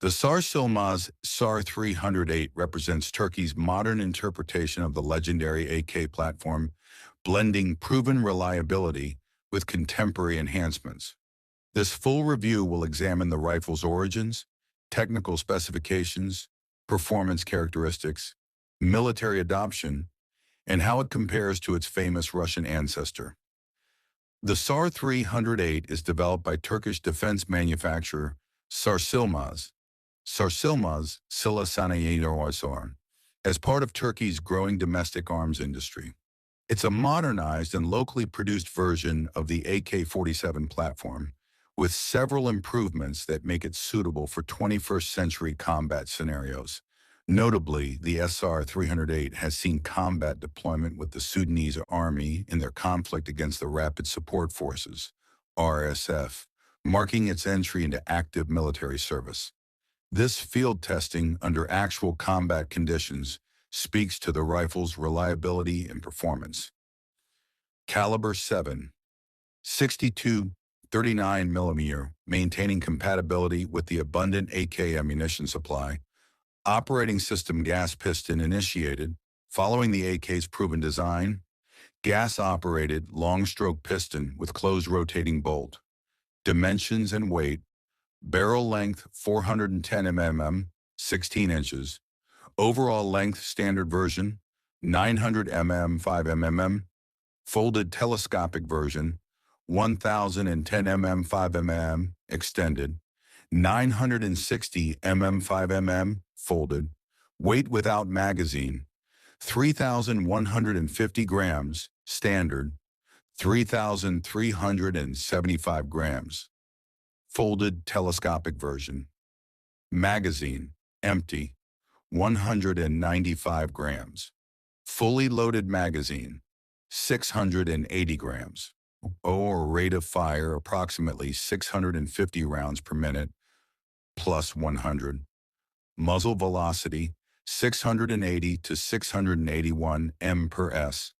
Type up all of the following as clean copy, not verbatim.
The Sarsilmaz SAR-308 represents Turkey's modern interpretation of the legendary AK platform, blending proven reliability with contemporary enhancements. This full review will examine the rifle's origins, technical specifications, performance characteristics, military adoption, and how it compares to its famous Russian ancestor. The SAR-308 is developed by Turkish defense manufacturer Sarsilmaz SAR-308 as part of Turkey's growing domestic arms industry. It's a modernized and locally produced version of the AK-47 platform, with several improvements that make it suitable for 21st century combat scenarios. Notably, the SR-308 has seen combat deployment with the Sudanese Army in their conflict against the Rapid Support Forces, RSF, marking its entry into active military service. This field testing under actual combat conditions speaks to the rifle's reliability and performance. Caliber 7.62 39mm, maintaining compatibility with the abundant AK ammunition supply. Operating system gas piston initiated, following the AK's proven design. Gas-operated long-stroke piston with closed rotating bolt. Dimensions and weight. Barrel length 410 mm, 16 inches. Overall length standard version 900 mm, 5 mm. Folded telescopic version 1010 mm, 5 mm, extended. 960 mm, 5 mm, folded. Weight without magazine 3,150 grams, standard. 3,375 grams. Folded telescopic version. Magazine, empty, 195 grams. Fully loaded magazine, 680 grams. Or rate of fire approximately 650 rounds per minute, plus 100. Muzzle velocity, 680 to 681 m per s,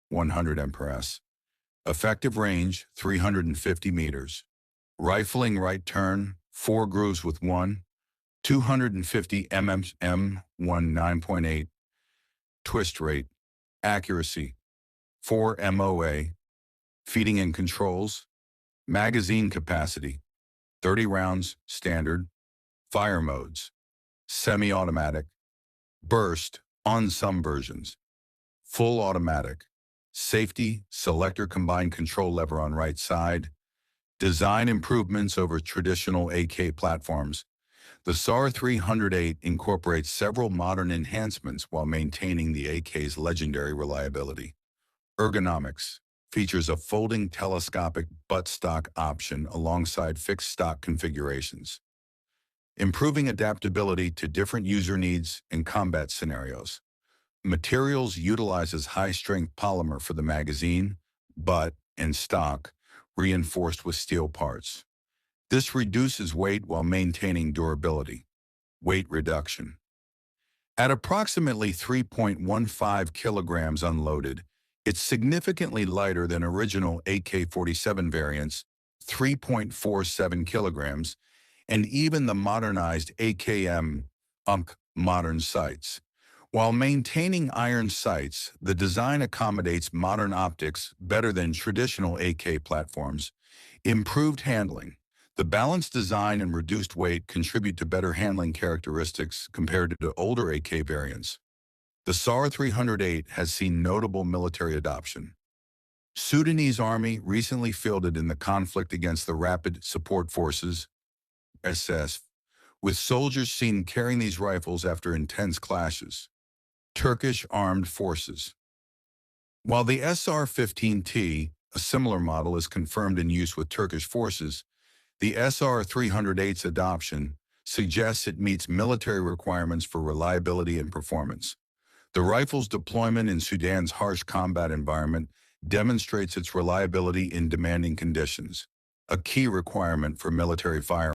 100 m per s. Effective range, 350 meters. Rifling right turn, 4 grooves with 250 mm, M1 9.8. Twist rate, accuracy, 4 MOA. Feeding and controls, magazine capacity, 30 rounds, standard. Fire modes, semi-automatic, burst on some versions, full automatic. Safety, selector combined control lever on right side. Design improvements over traditional AK platforms. The SAR-308 incorporates several modern enhancements while maintaining the AK's legendary reliability. Ergonomics features a folding telescopic buttstock option alongside fixed stock configurations, improving adaptability to different user needs and combat scenarios. Materials utilizes high-strength polymer for the magazine, butt, and stock, reinforced with steel parts. This reduces weight while maintaining durability. Weight reduction. At approximately 3.15 kilograms unloaded, it's significantly lighter than original AK-47 variants, 3.47 kilograms, and even the modernized AKM modern sights. While maintaining iron sights, the design accommodates modern optics better than traditional AK platforms. Improved handling. The balanced design and reduced weight contribute to better handling characteristics compared to older AK variants. The SAR-308 has seen notable military adoption. Sudanese Army recently fielded in the conflict against the Rapid Support Forces, RSF, with soldiers seen carrying these rifles after intense clashes. Turkish Armed Forces. While the SR-15T, a similar model, is confirmed in use with Turkish forces, the SR-308's adoption suggests it meets military requirements for reliability and performance. The rifle's deployment in Sudan's harsh combat environment demonstrates its reliability in demanding conditions, a key requirement for military firearms.